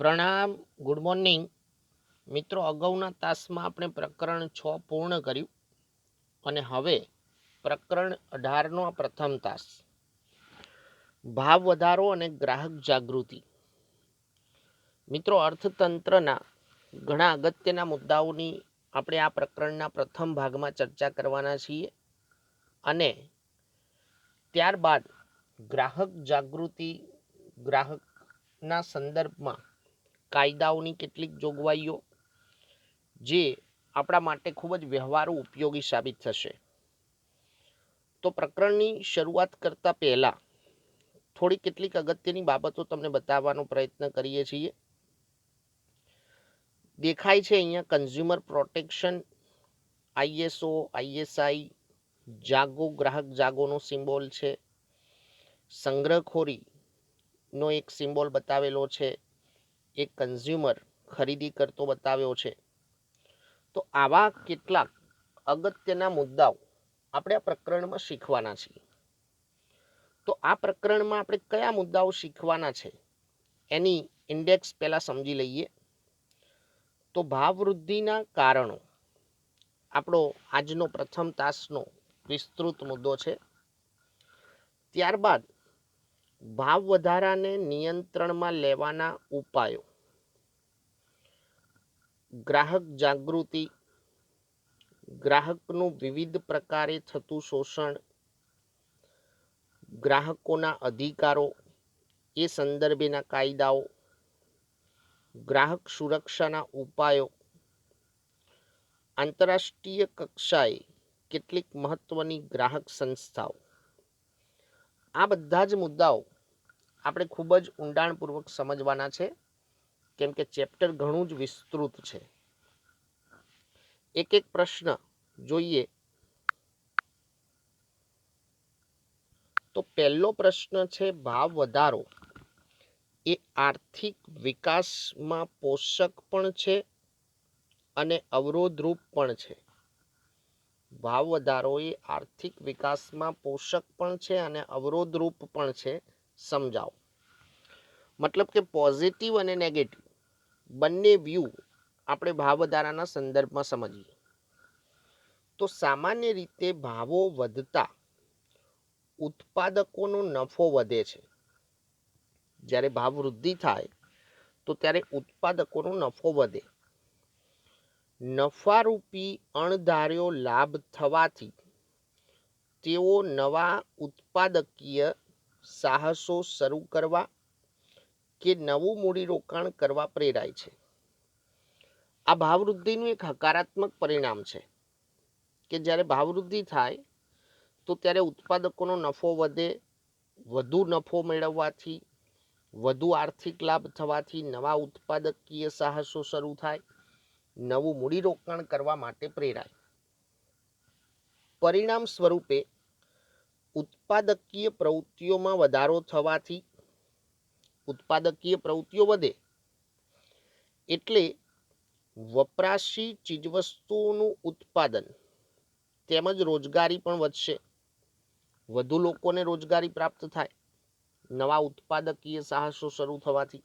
પ્રણામ, good morning મિત્રો. અગાઉના તાસમાં આપણે પ્રકરણ 6 પૂર્ણ કર્યું અને હવે પ્રકરણ 18નો આ પ્રથમ તાસ, ભાવ વધારો અને ગ્રાહક જાગૃતિ. મિત્રો, અર્થતંત્રના ઘણા અગત્યના મુદ્દાઓની આપણે આ પ્રકરણના પ્રથમ ભાગમાં ચર્ચા કરવાના છીએ અને ત્યારબાદ ગ્રાહક જાગૃતિ, ગ્રાહકના સંદર્ભમાં કાયદાઓની કેટલીક જોગવાઈઓ જે આપણા માટે ખૂબ જ વ્યવહારુ ઉપયોગી સાબિત થશે. તો પ્રકરણની શરૂઆત કરતા પહેલા થોડી કેટલીક અગત્યની બાબતો તમને બતાવવાનો પ્રયત્ન કરીએ છીએ. દેખાય છે અહીંયા કન્ઝ્યુમર પ્રોટેક્શન, ISO, ISI, જાગો, ગ્રાહક જાગોનો સિમ્બોલ છે, સંગ્રહખોરીનો એક સિમ્બોલ બતાવેલો છે, એક કન્ઝ્યુમર ખરીદી કરતો બતાવ્યો છે. તો આવા કેટલાક અગત્યના મુદ્દાઓ આપણે આ પ્રકરણમાં શીખવાના છીએ. તો આ પ્રકરણમાં આપણે કયા મુદ્દાઓ શીખવાના છે એની ઇન્ડેક્સ પહેલા સમજી લઈએ. તો ભાવ વૃદ્ધિના કારણો આપણો આજનો પ્રથમ તાસનો વિસ્તૃત મુદ્દો છે. ત્યારબાદ ભાવ વધારાને નિયંત્રણમાં લેવાના ઉપાયો, ગ્રાહક જાગૃતિ, ગ્રાહકનું વિવિધ પ્રકારે થતું શોષણ, ગ્રાહકોના અધિકારો એ સંદર્ભેના કાયદાઓ, ગ્રાહક સુરક્ષાના ઉપાયો, આંતરરાષ્ટ્રીય કક્ષાએ કેટલીક મહત્વની ગ્રાહક સંસ્થાઓ. આ બધા જ મુદ્દાઓ આપણે ખૂબ જ ઊંડાણપૂર્વક સમજવાના છે, કેમ કે ચેપ્ટર ઘણું જ વિસ્તૃત છે. એક એક પ્રશ્ન જોઈએ. તો પહેલો પ્રશ્ન છે, ભાવ વધારો એ આર્થિક વિકાસમાં પોષક પણ છે અને અવરોધરૂપ પણ છે. ભાવ વધારો એ આર્થિક વિકાસમાં પોષક પણ છે અને અવરોધરૂપ પણ છે. સમજાવો. મતલબ કે પોઝિટિવ અને નેગેટિવ બંને વ્યૂ આપણે ભાવ વધારાના સંદર્ભમાં સમજીએ. તો સામાન્ય રીતે ભાવો વધતા ઉત્પાદકોનો નફો વધે છે. જ્યારે ભાવ વૃદ્ધિ થાય તો ત્યારે ઉત્પાદકોનો નફો વધે. નફારૂપી અણધાર્યો લાભ થવાથી તેઓ નવા ઉત્પાદકીય સાહસો શરૂ કરવા કે નવું મૂડીરોકાણ કરવા પ્રેરાય છે. આ ભાવવૃદ્ધિનું એક હકારાત્મક પરિણામ છે કે જ્યારે ભાવવૃદ્ધિ થાય તો ત્યારે ઉત્પાદકોનો નફો વધે. વધુ નફો મેળવવાથી, વધુ આર્થિક લાભ થવાથી નવા ઉત્પાદકીય સાહસો શરૂ થાય, નવું મૂડીરોકાણ કરવા માટે પ્રેરાય. પરિણામ સ્વરૂપે ઉત્પાદકીય પ્રવૃત્તિઓમાં વધારો થવાથી ઉત્પાદકીય પ્રવૃત્તિઓ વધે એટલે વપરાશી ચીજવસ્તુઓનું ઉત્પાદન તેમજ રોજગારી પણ વધશે. વધુ લોકોને રોજગારી પ્રાપ્ત થાય નવા ઉત્પાદકીય સાહસો શરૂ થવાથી.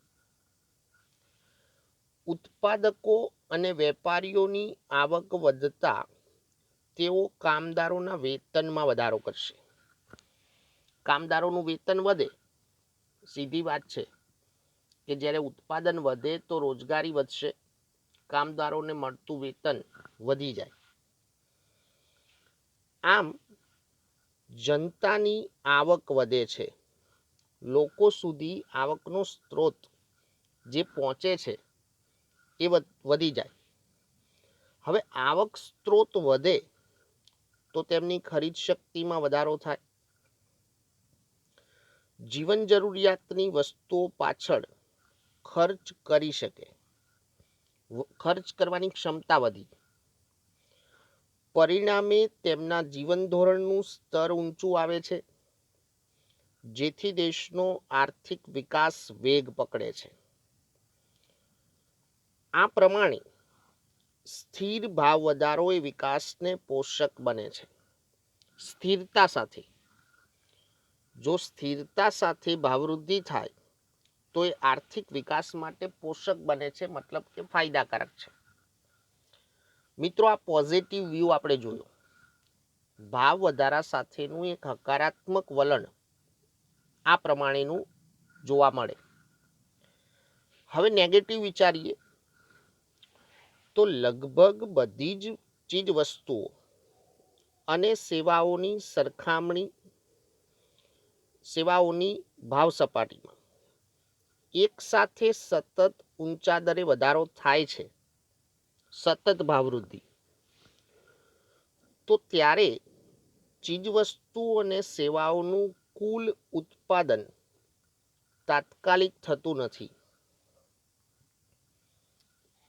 ઉત્પાદકો અને વેપારીઓની આવક વધતા તેઓ કામદારોના વેતનમાં વધારો કરશે. કામદારોનું વેતન વધે, સીધી વાત છે કે જ્યારે ઉત્પાદન વધે તો રોજગારી વધશે, કામદારોને મળતું વેતન વધી જાય. આમ જનતાની આવક વધે છે. લોકો સુધી આવકનો સ્ત્રોત જે પહોંચે છે એ વધી જાય. હવે આવક સ્ત્રોત વધે તો તેમની ખરીદ શક્તિમાં વધારો થાય. જીવન જરૂરિયાતની વસ્તુઓ પાછળ ખર્ચ કરી શકે, ખર્ચ કરવાની ક્ષમતા વધી. પરિણામે તેમના જીવન ધોરણનું સ્તર ઊંચું આવે છે, જેથી દેશનો આર્થિક વિકાસ વેગ પકડે છે. આ પ્રમાણે સ્થિર ભાવ વધારો એ વિકાસને પોષક બને છે. સ્થિરતા સાથે, જો સ્થિરતા સાથે ભાવવૃદ્ધિ થાય તો એ આર્થિક વિકાસ માટે પોષક બને છે, મતલબ કે ફાયદાકારક છે. મિત્રો, આ પોઝિટિવ વ્યૂ આપણે જોયો. ભાવ વધારા સાથેનું એક હકારાત્મક વલણ આ પ્રમાણેનું જોવા મળે. હવે નેગેટિવ વિચારીએ તો લગભગ બધી જ ચીજ વસ્તુઓ અને સેવાઓની ભાવ સપાટીમાં એક સાથે સતત ઊંચા દરે વધારો થાય છે, સતત ભાવવૃદ્ધિ, તો ત્યારે ચીજવસ્તુ અને સેવાઓનું કુલ ઉત્પાદન તાત્કાલિક થતું નથી.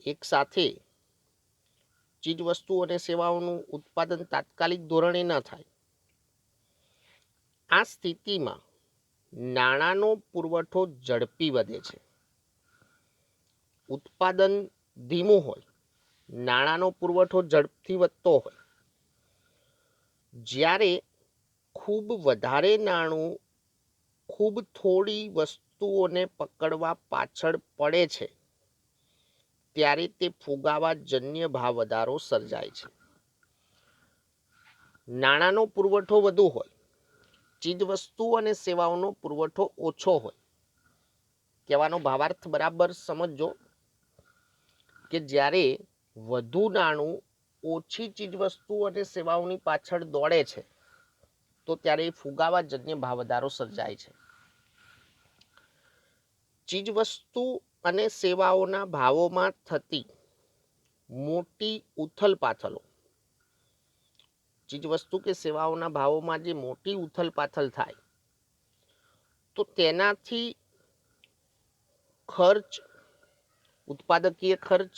એક સાથે ચીજવસ્તુ અને સેવાઓનું ઉત્પાદન તાત્કાલિક ધોરણે ન થાય. આ સ્થિતિમાં નાણાંનો પુરવઠો ઝડપી વધે છે. ઉત્પાદન ધીમું હોય, નાણાંનો પુરવઠો ઝડપથી વધતો હોય. જ્યારે ખૂબ વધારે નાણું ખૂબ થોડી વસ્તુઓને પકડવા પાછળ પડે છે, ત્યારે તે ફુગાવાજન્ય ભાવ વધારો સર્જાય છે. નાણાંનો પુરવઠો વધુ હોય, ચીજવસ્તુ અને સેવાઓનો પુરવઠો ઓછો હોય. કહેવાનો ભાવાર્થ બરાબર સમજો કે જ્યારે વધુ નાણું ઓછી ચીજવસ્તુ અને સેવાઓની પાછળ દોડે છે, તો ત્યારે ફુગાવાજન્ય ભાવ વધારો સર્જાય છે. ચીજવસ્તુ અને સેવાઓના ભાવોમાં થતી મોટી ઉથલપાથલો, ચીજવસ્તુ કે સેવાઓના ભાવોમાં જે મોટી ઉથલપાથલ થાય, તો તેનાથી ખર્ચ, ઉત્પાદકીય ખર્ચ,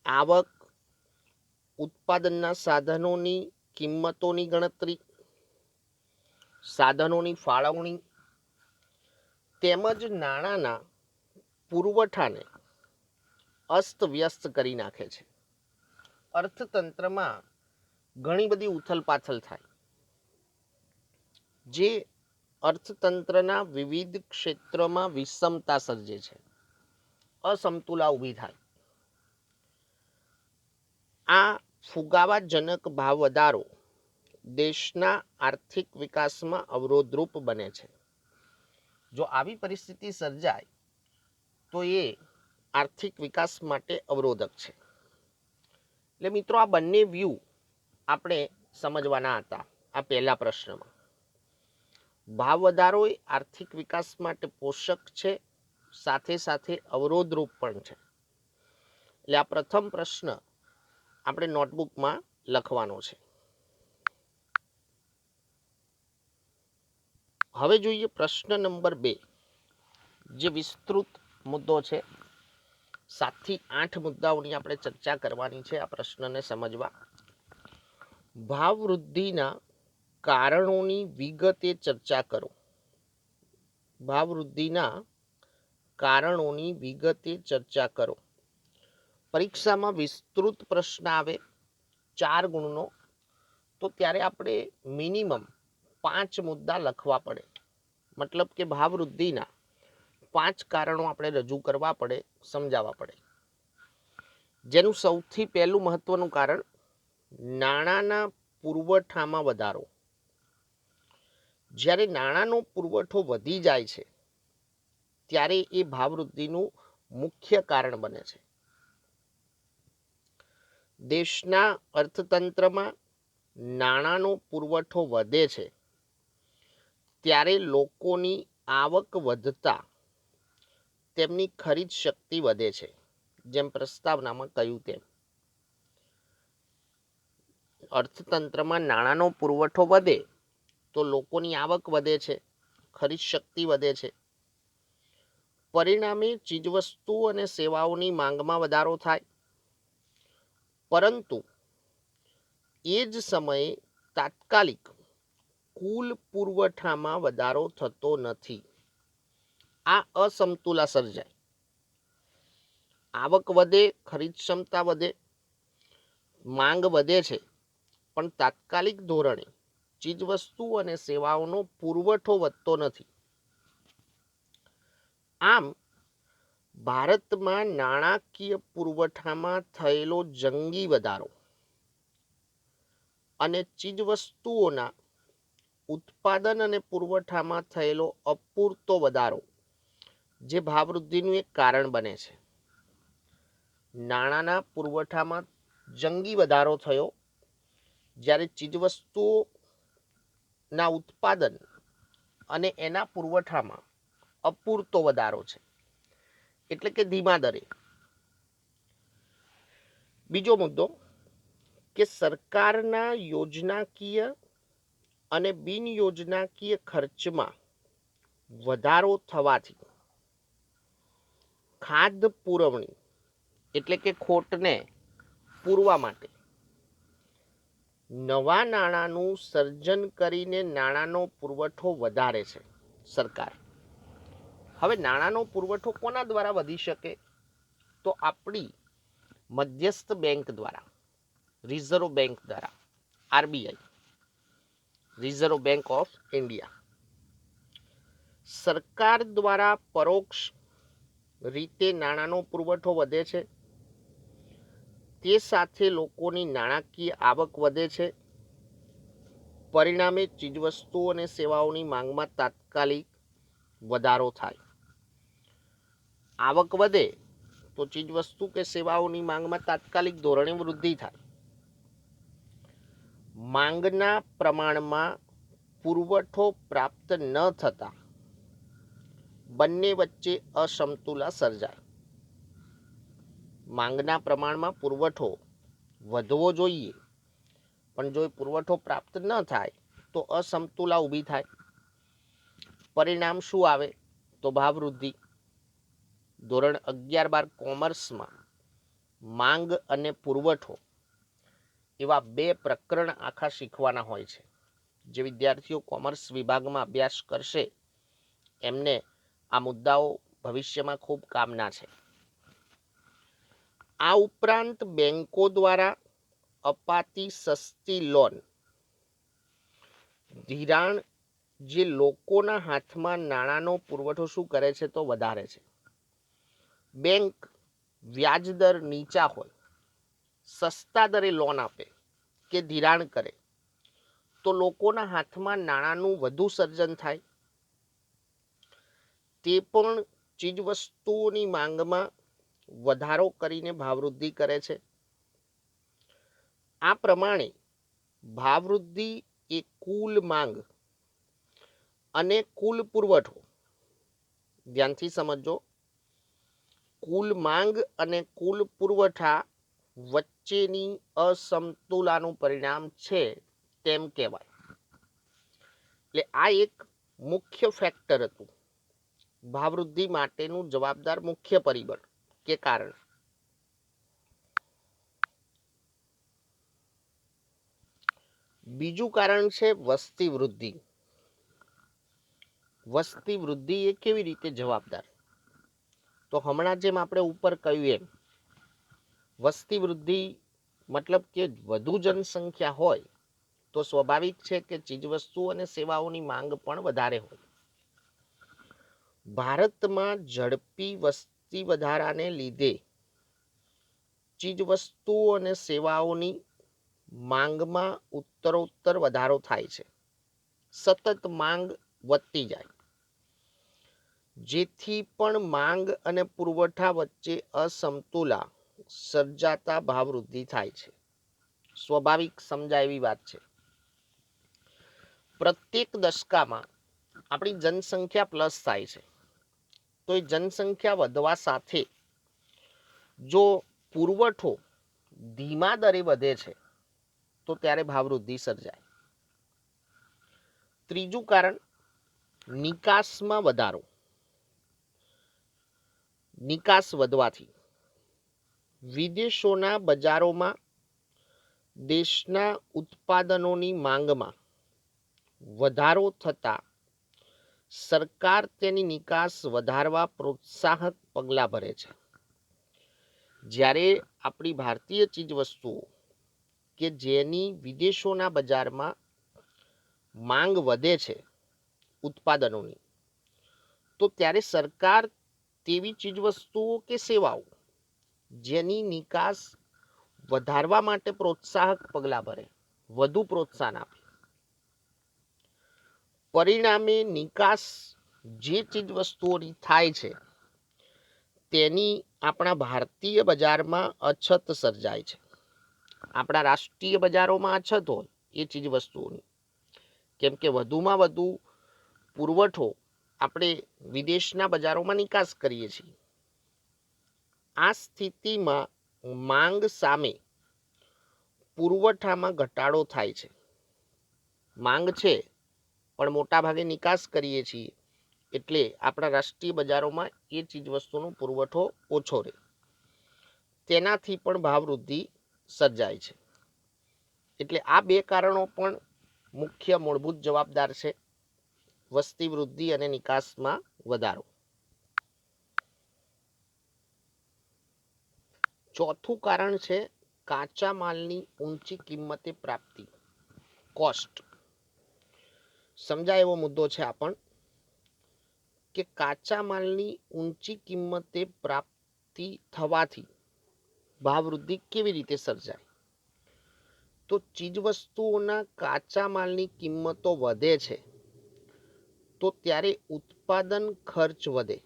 આવક, ઉત્પાદનના સાધનોની કિંમતોની ગણતરી, સાધનોની ફાળવણી તેમજ નાણાંના પુરવઠાને અસ્તવ્યસ્ત કરી નાખે છે. અર્થતંત્રમાં ઘણી બધી ઉથલપાથલ થાય, જે અર્થતંત્રના વિવિધ ક્ષેત્રમાં વિષમતા સર્જે છે, અસમતુલા ઊભી થાય. આ ફુગાવાજનક ભાવ વધારો દેશના આર્થિક વિકાસમાં અવરોધરૂપ બને છે. જો આવી પરિસ્થિતિ સર્જાય તો એ આર્થિક વિકાસ માટે અવરોધક છે. એટલે મિત્રો, આ બંને વ્યૂ આપણે સમજવાના હતા. આ પહેલા પ્રશ્નમાં ભાવ વધારો એ આર્થિક વિકાસ માટે પોષક છે, સાથે સાથે અવરોધરૂપ પણ છે. એટલે આ પ્રથમ પ્રશ્ન આપણે નોટબુકમાં લખવાનો છે. હવે જોઈએ પ્રશ્ન નંબર 2, જે વિસ્તૃત મુદ્દો છે. 7 થી 8 મુદ્દાઓની આપણે ચર્ચા કરવાની છે આ પ્રશ્નને સમજવા. ભાવ વૃદ્ધિના કારણોની વિગતે ચર્ચા કરો. ભાવ વૃદ્ધિના કારણોની વિગતે ચર્ચા કરો. પરીક્ષામાં વિસ્તૃત પ્રશ્ન આવે 4 ગુણનો, તો ત્યારે આપણે મિનિમમ 5 મુદ્દા લખવા પડે. મતલબ કે ભાવ વૃદ્ધિના 5 કારણો આપણે રજૂ કરવા પડે, સમજાવવા પડે. જેનું સૌથી પહેલું મહત્વનું કારણ નાણાંના પુરવઠામાં વધારો. જ્યારે નાણાંનો પુરવઠો વધી જાય છે, ત્યારે એ ભાવ વૃદ્ધિનું મુખ્ય કારણ બને છે. દેશના અર્થતંત્રમાં નાણાંનો પુરવઠો વધે છે, ત્યારે લોકોની આવક વધતા તેમની ખરીદ શક્તિ વધે છે. જેમ પ્રસ્તાવનામાં કહ્યું તેમ અર્થતંત્રમાં નાણાંનો પુરવઠો વધે તો લોકોની આવક વધે છે, ખરીદ શક્તિ વધે છે. પરિણામે ચીજવસ્તુ અને સેવાઓની માંગમાં વધારો થાય. પરંતુ એ જ સમયે તાત્કાલિક કુલ પુરવઠામાં વધારો થતો નથી. આ અસમતુલા સર્જાય. આવક વધે, ખરીદ ક્ષમતા વધે, માંગ વધે છે, પણ તાત્કાલિક ધોરણે ચીજવસ્તુ અને સેવાઓનો પુરવઠો વધતો નથી. આમ ભારતમાં નાણાકીય પુરવઠામાં થયેલો જંગી વધારો અને ચીજવસ્તુઓના ઉત્પાદન અને પુરવઠામાં થયેલો અપૂરતો વધારો જે ભાવવૃદ્ધિનું એક કારણ બને છે. નાણાંના પુરવઠામાં જંગી વધારો થયો જ્યારે ચીજવસ્તુઓના ઉત્પાદન અને એના પુરવઠામાં અપૂરતો વધારો છે, એટલે કે ધીમા દરે. બીજો મુદ્દો કે સરકારના યોજનાકીય અને બિનયોજનાકીય ખર્ચમાં વધારો થવાથી ખાદ્ય પુરવણી એટલે કે ખોટને પૂરવા માટે નવા નાણાંનું સર્જન કરીને નાણાંનો પુરવઠો વધારે છે સરકાર. હવે નાણાંનો પુરવઠો કોના દ્વારા વધી શકે? તો આપણી મધ્યસ્થ બેંક દ્વારા, રિઝર્વ બેંક દ્વારા, RBI, reserve bank of India. સરકાર દ્વારા પરોક્ષ રીતે નાણાંનો પુરવઠો વધે છે, તે સાથે લોકોની નાણાકીય આવક વધે છે. પરિણામે ચીજવસ્તુઓ અને સેવાઓની માંગમાં તાત્કાલિક વધારો થાય. આવક વધે તો ચીજવસ્તુ કે સેવાઓની માંગમાં તાત્કાલિક ધોરણે વૃદ્ધિ થાય. માંગના પ્રમાણમાં પુરવઠો પ્રાપ્ત ન થતા બંને વચ્ચે અસમતુલા સર્જાય. માંગના પ્રમાણમાં પુરવઠો વધવો જોઈએ, પણ જો પુરવઠો પ્રાપ્ત ન થાય તો અસમતુલા ઊભી થાય. પરિણામ શું આવે? તો ભાવવૃદ્ધિ. ધોરણ 11-12 કોમર્સમાં માંગ અને પુરવઠો એવા બે પ્રકરણ આખા શીખવાના હોય છે. જે વિદ્યાર્થીઓ કોમર્સ વિભાગમાં અભ્યાસ કરશે એમને આ મુદ્દાઓ ભવિષ્યમાં ખૂબ કામના છે. આ ઉપરાંત બેંકો દ્વારા અપાતી સસ્તી લોન, ધિરાણ જે લોકોના હાથમાં નાણાંનો પુરવઠો શું કરે છે? તો વધારે છે. બેંક વ્યાજદર નીચા હોય, સસ્તા દરે લોન આપે કે ધિરાણ કરે તો લોકોના હાથમાં નાણાંનું વધુ સર્જન થાય. તે પણ ચીજવસ્તુઓની માંગમાં વધારો કરીને ભાવવૃદ્ધિ કરે છે. આ પ્રમાણે ભાવવૃદ્ધિ એ કુલ માંગ અને કુલ પુરવઠો, ધ્યાનથી સમજો, કુલ માંગ અને કુલ પુરવઠા વચ્ચેની અસમતુલાનું પરિણામ છે તેમ કહેવાય. એટલે આ એક મુખ્ય ફેક્ટર હતું, ભાવવૃદ્ધિ માટેનું જવાબદાર મુખ્ય પરિબળ કે કારણ. બીજું કારણ છે વસ્તી વૃદ્ધિ. વસ્તી વૃદ્ધિ એ કેવી રીતે જવાબદાર? તો હમણાં જેમ આપણે ઉપર કહ્યું એમ, વસ્તી વૃદ્ધિ મતલબ કે વધુ જનસંખ્યા હોય તો સ્વાભાવિક છે કે ચીજવસ્તુઓ અને સેવાઓની માંગ પણ વધારે હોય. ભારતમાં ઝડપી વસ્તી વધારાને લીધે ચીજવસ્તુઓ અને સેવાઓની માંગમાં ઉત્તરોત્તર વધારો થાય છે. સતત માંગ વધતી જાય, જેથી પણ માંગ અને પુરવઠા વચ્ચે અસમતુલા સર્જાતા ભાવવૃદ્ધિ થાય છે. સ્વાભાવિક સમજાય એવી વાત છે. પ્રત્યેક દશકામાં આપણી જનસંખ્યા પ્લસ થાય છે, તો એ જનસંખ્યા વધવા સાથે જો પુરવઠો ધીમા દરે વધે છે તો ત્યારે ભાવવૃદ્ધિ સર્જાય. ત્રીજું કારણ નિકાસમાં વધારો. નિકાસ વધવાથી વિદેશોના બજારોમાં દેશના ઉત્પાદનોની માંગમાં વધારો થતા સરકાર તેની નિકાસ વધારવા પ્રોત્સાહક પગલાં ભરે છે. જ્યારે આપણી ભારતીય ચીજવસ્તુઓ કે જેની વિદેશોના બજારમાં માંગ વધે છે ઉત્પાદનોની, તો ત્યારે સરકાર તેવી ચીજવસ્તુઓ કે સેવાઓ જેની નિકાસ વધારવા માટે પ્રોત્સાહક પગલાં ભરે, વધુ પ્રોત્સાહન આપે. પરિણામે નિકાસ જે ચીજવસ્તુઓની થાય છે તેની આપણા ભારતીય બજારમાં અછત સર્જાય છે. આપણા રાષ્ટ્રીય બજારોમાં અછત હોય એ ચીજવસ્તુઓની, કેમ કે વધુમાં વધુ પુરવઠો આપણે વિદેશના બજારોમાં નિકાસ કરીએ છીએ. આ સ્થિતિમાં માંગ સામે પુરવઠામાં ઘટાડો થાય છે. માંગ છે પણ મોટા ભાગે નિકાસ કરીએ છીએ એટલે આપણા રાષ્ટ્રીય બજારોમાં એ ચીજવસ્તુનો પુરવઠો ઓછો રહે. તેનાથી પણ ભાવવૃદ્ધિ સર્જાય છે. એટલે આ બે કારણો પણ મુખ્ય મૂળભૂત જવાબદાર છે વસ્તી વૃદ્ધિ અને નિકાસમાં વધારો. ચોથું કારણ છે કાચા માલની ઊંચી કિંમતે પ્રાપ્તિ, કોસ્ટ. સમજાય એવો મુદ્દો છે આ પણ, કે કાચા માલની ઊંચી કિંમતે પ્રાપ્તિ થવાથી ભાવવૃદ્ધિ કેવી રીતે સર્જાય? તો ચીજવસ્તુઓના કાચા માલની કિંમતો વધે છે તો ત્યારે ઉત્પાદન ખર્ચ વધે.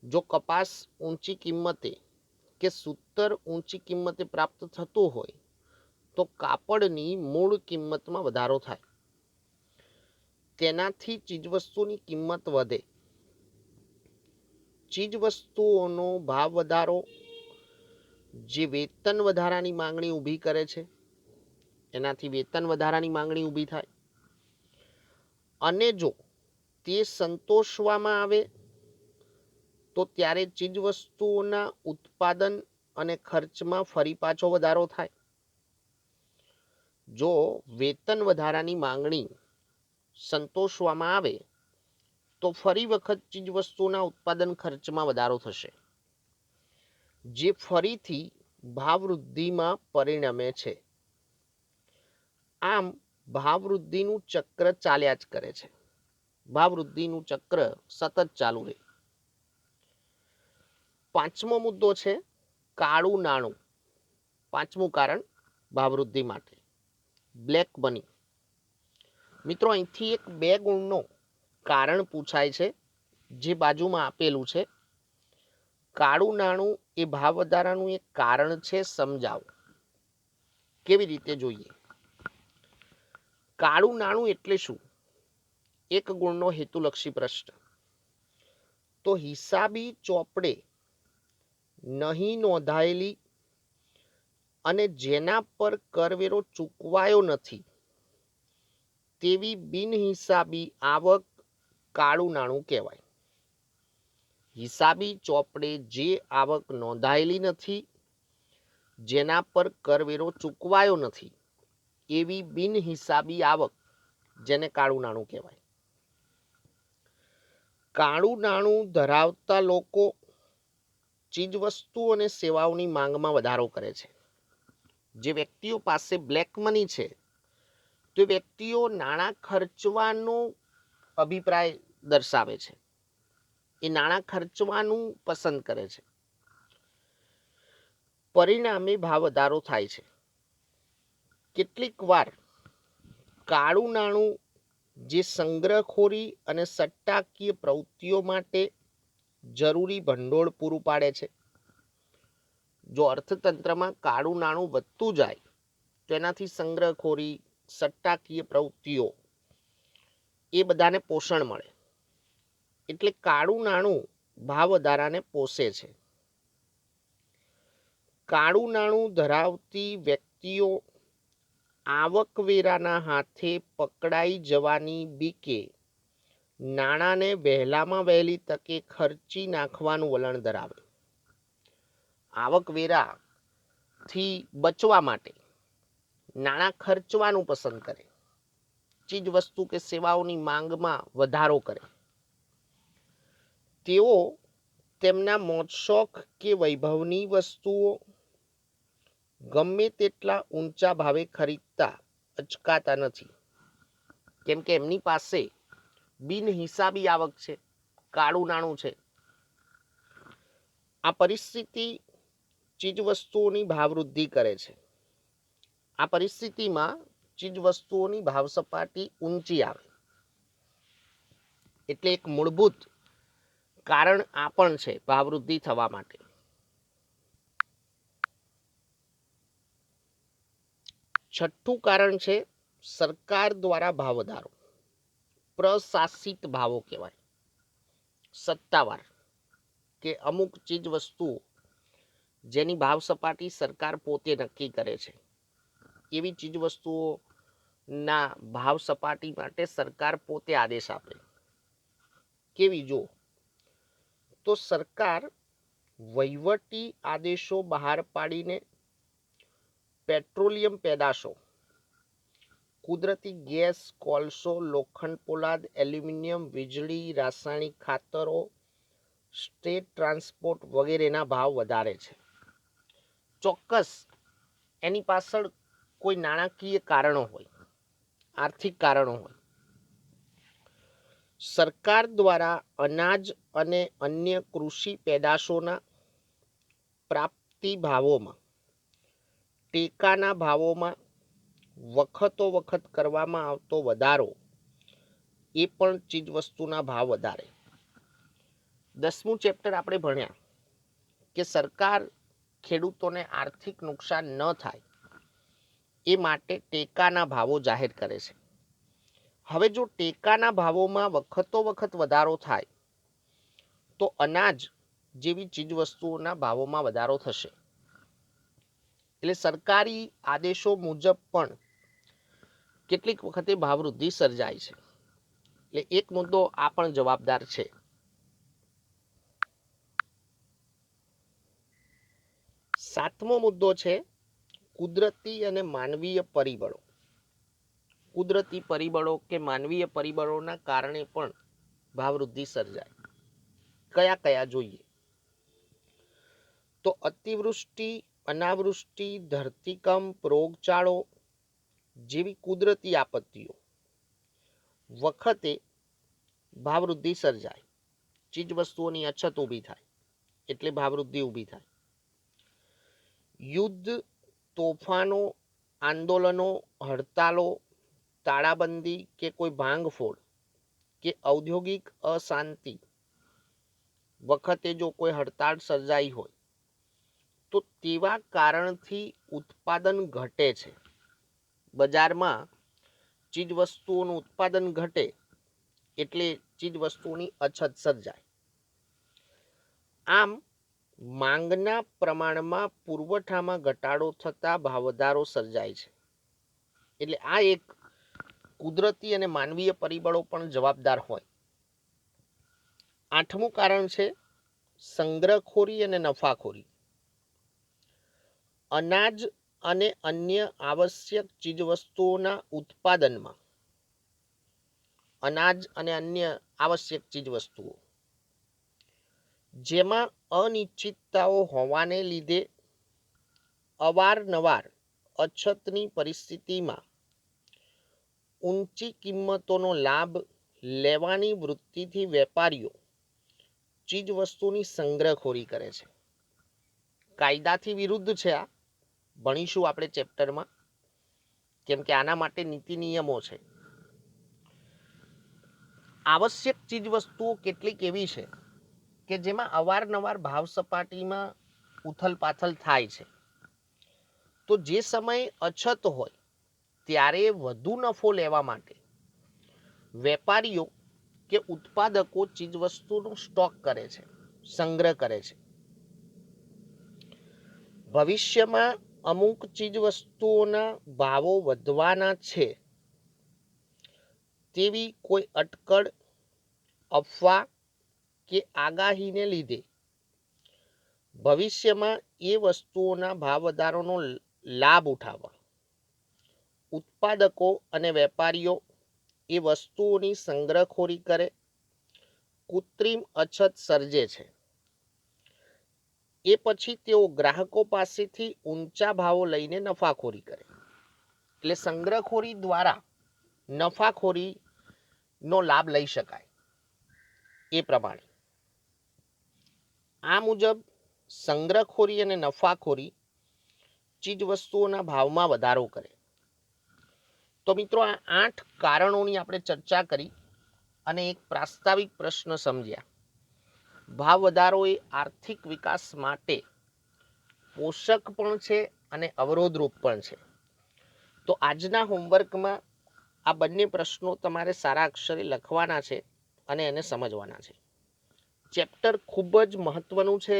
જો કપાસ ઊંચી કિંમતે કે સૂતર ઊંચી કિંમતે પ્રાપ્ત થતું હોય તો કાપડની મૂળ કિંમતમાં વધારો થાય. તેનાથી ચીજવસ્તુની કિંમત વધે. ચીજવસ્તુઓનો ભાવ વધારો જે વેતન વધારાની માંગણી ઊભી કરે છે, એનાથી વેતન વધારાની માંગણી ઊભી થાય. અને જો તે સંતોષવામાં આવે તો ત્યારે ચીજવસ્તુઓના ઉત્પાદન અને ખર્ચમાં ફરી પાછો વધારો થાય. જો વેતન વધારાની માંગણી સંતોષવામાં આવે તો ફરી વખત ચીજવસ્તુઓના ઉત્પાદન ખર્ચમાં વધારો થશે, જે ફરીથી ભાવવૃદ્ધિમાં પરિણમે છે. આમ ભાવવૃદ્ધિનું ચક્ર ચાલ્યા જ કરે છે. ભાવવૃદ્ધિનું ચક્ર સતત ચાલુ રહે. પાંચમો મુદ્દો છે કાળું નાણું. પાંચમું કારણ ભાવવૃદ્ધિ માટે બ્લેક મની. મિત્રો, અહીંથી એક 2 ગુણનો કારણ પૂછાય છે જે બાજુમાં આપેલું છે. કાળું નાણું એ ભાવ વધારાનું એક કારણ છે, સમજાવો. કેવી રીતે જોઈએ? કાળું નાણું એટલે શું? 1 ગુણનો હેતુલક્ષી પ્રશ્ન. તો હિસાબી ચોપડે નહીં નોંધાયેલી અને જેના પર કરવેરો ચૂકવાયો નથી તેવી બિનહિસાબી આવક કાળું નાણું કહેવાય. હિસાબી ચોપડે જે આવક નોંધાયેલી નથી, જેના પર કરવેરો ચૂકવાયો નથી, એવી બિનહિસાબી આવક, જેને કાળું નાણું કહેવાય. કાળું નાણું ધરાવતા લોકો ચીજવસ્તુ અને સેવાઓની માંગમાં વધારો કરે છે. જે વ્યક્તિઓ પાસે બ્લેક મની છે તે વ્યક્તિઓ નાણાં ખર્ચવાનો અભિપ્રાય દર્શાવે છે. એ નાણાં ખર્ચવાનું પસંદ કરે છે. પરિણામે ભાવ વધારો થાય છે. કેટલીક વાર કાળું નાણું જે સંગ્રહખોરી અને સટ્ટાકીય પ્રવૃત્તિઓ માટે જરૂરી ભંડોળ પૂરું પાડે છે. જો અર્થતંત્રમાં કાળું નાણું વધતું જાય તો એનાથી સંગ્રહખોરી, સટ્ટાકીય પ્રવૃત્તિઓ એ બધાને પોષણ મળે. એટલે કાળું નાણું ભાવ વધારાને પોષે છે. કાળું નાણું ધરાવતી વ્યક્તિઓ આવકવેરાના હાથે પકડાઈ જવાની બીકે નાણાંને વહેલામાં વહેલી તકે ખર્ચી નાખવાનું વલણ ધરાવે. આવકવેરાથી બચવા માટે નાણાં ખર્ચવાનું પસંદ કરે. ચીજવસ્તુ કે સેવાઓની માંગમાં વધારો કરે. તેઓ તેમના મોજશોખ કે વૈભવની વસ્તુઓ ગમે તેટલા ઊંચા ભાવે ખરીદતા અચકાતા નથી, કેમ કે એમની પાસે બિનહિસાબી આવક છે, કાળું નાણું છે. આ પરિસ્થિતિ ચીજવસ્તુઓની ભાવવૃદ્ધિ કરે છે. આ પરિસ્થિતિમાં ચીજવસ્તુઓની ભાવ સપાટી ઊંચી આવે, એટલે એક મૂળભૂત કારણ આ પણ છે ભાવવૃદ્ધિ થવા માટે. છઠ્ઠું કારણ છે સરકાર દ્વારા ભાવ વધારો. પ્રશાસિત ભાવો કહેવાય, સત્તાવાર, કે અમુક ચીજ વસ્તુઓ જેની ભાવ સપાટી સરકાર પોતે નક્કી કરે છે, એવી ચીજ વસ્તુઓના ભાવ સપાટી માટે સરકાર પોતે આદેશ આપે. કેવી જો તો સરકાર વહીવટી આદેશો બહાર પાડીને પેટ્રોલિયમ પેદાશો, કુદરતી ગેસ, કોલસો, લોખંડ પોલાદ, એલ્યુમિનિયમ, વીજળી, રાસાયણિક ખાતરો, સ્ટેટ ટ્રાન્સપોર્ટ વગેરેના ભાવ વધારે છે. ચોક્કસ એની પાછળ કોઈ નાણાકીય કારણો હોય, આર્થિક કારણો હોય. સરકાર દ્વારા અનાજ અને અન્ય કૃષિ પેદાશોના પ્રાપ્તિ ભાવોમાં, ટેકાના ભાવોમાં વખતો વખત કરવામાં આવતો વધારો એ પણ ચીજવસ્તુના ભાવ વધારે. 10મું ચેપ્ટર આપણે ભણ્યા કે સરકાર ખેડૂતોને આર્થિક નુકસાન ન થાય એ માટે ટેકાના ભાવો જાહેર કરે છે. હવે જો ટેકાના ભાવોમાં વખતો વખત વધારો થાય તો અનાજ જેવી ચીજવસ્તુઓના ભાવોમાં વધારો થશે. એટલે સરકારી આદેશો મુજબ પણ કેટલીક વખતે ભાવવૃદ્ધિ સર્જાય છે. એટલે એક મુદ્દો આ પણ જવાબદાર છે. સાતમો મુદ્દો છે કુદરતી અને માનવીય પરિબળો. કુદરતી પરિબળો કે માનવીય પરિબળોના કારણે પણ ભાવવૃદ્ધિ સર્જાય. કયા કયા જોઈએ તો અતિવૃષ્ટિ, અનાવૃષ્ટિ, ધરતીકંપ, રોગચાળો જેવી કુદરતી આપત્તિઓ વખતે ભાવવૃદ્ધિ સર્જાય. ચીજવસ્તુઓની અછત ઊભી થાય એટલે ભાવવૃદ્ધિ ઊભી થાય. યુદ્ધ, તોફાનો, આંદોલનો, હડતાલો, તાળાબંધી કે કોઈ ભાંગફોડ કે ઔદ્યોગિક અશાંતિ વખતે જો કોઈ હડતાળ સર્જાઈ હોય તો તેવા કારણથી ઉત્પાદન ઘટે છે. બજારમાં ચીજવસ્તુઓનું ઉત્પાદન ઘટે એટલે ચીજવસ્તુઓની અછત સર્જાય. આમ માંગના પ્રમાણમાં પુરવઠામાં ઘટાડો થતા ભાવવધારો સર્જાય છે. એટલે આ એક કુદરતી અને માનવીય પરિબળો પણ જવાબદાર હોય. 8મું કારણ છે સંગ્રહખોરી અને નફાખોરી. અનાજ અને અન્ય આવશ્યક ચીજવસ્તુઓના ઉત્પાદનમાં, અનાજ અને અન્ય આવશ્યક ચીજવસ્તુઓ જેમાં અનિશ્ચિતતાઓ હોવાને લીધે અવારનવાર અછતની પરિસ્થિતિમાં ઊંચી કિંમતોનો લાભ લેવાની વૃત્તિથી વેપારીઓ ચીજવસ્તુની સંગ્રહખોરી કરે છે. કાયદાથી વિરુદ્ધ છે. આ ભણીશું આપણે ચેપ્ટરમાં, કેમ કે આના માટે નીતિ નિયમો છે. આવશ્યક ચીજવસ્તુઓ કેટલીક એવી છે કે જેમાં અવારનવાર ભાવ સપાટીમાં ઉથલપાથલ થાય છે. તો જે સમયે અછત હોય ત્યારે વધુ નફો લેવા માટે વેપારીઓ કે ઉત્પાદકો ચીજવસ્તુનો સ્ટોક કરે છે, સંગ્રહ કરે છે. ભવિષ્યમાં અમુક ચીજવસ્તુઓના ભાવો વધવાના છે તેવી કોઈ અટકળ, અફવા કે આગાહીને લીધે ભવિષ્યમાં એ વસ્તુઓના ભાવ વધારાનો લાભ ઉઠાવવા ઉત્પાદકો અને વેપારીઓ એ વસ્તુઓની સંગ્રહખોરી કરે, કૃત્રિમ અછત સર્જે છે. એ પછી તેઓ ગ્રાહકો પાસેથી ઊંચા ભાવો લઈને નફાખોરી કરે. એટલે સંગ્રહખોરી દ્વારા નફાખોરીનો લાભ લઈ શકાય. એ પ્રમાણે આ મુજબ સંગ્રહખોરી અને નફાખોરી ચીજ વસ્તુઓના ભાવમાં વધારો કરે. તો મિત્રો આ 8 કારણોની આપણે ચર્ચા કરી અને એક પ્રાસ્તાવિક પ્રશ્ન સમજ્યા. ભાવ વધારો એ આર્થિક વિકાસ માટે પોષક પણ છે અને અવરોધરૂપ પણ છે. તો આજના હોમવર્કમાં આ બંને પ્રશ્નો તમારે સારા અક્ષરે લખવાના છે અને એને સમજવાના છે. ચેપ્ટર ખૂબ જ મહત્વનું છે,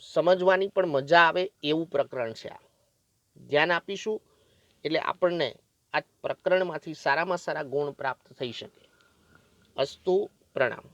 સમજવાની પણ મજા આવે એવું પ્રકરણ છે. આ ધ્યાન આપીશું એટલે આપણને આ પ્રકરણમાંથી સારામાં સારા ગુણ પ્રાપ્ત થઈ શકે. અસ્તુ, પ્રણામ.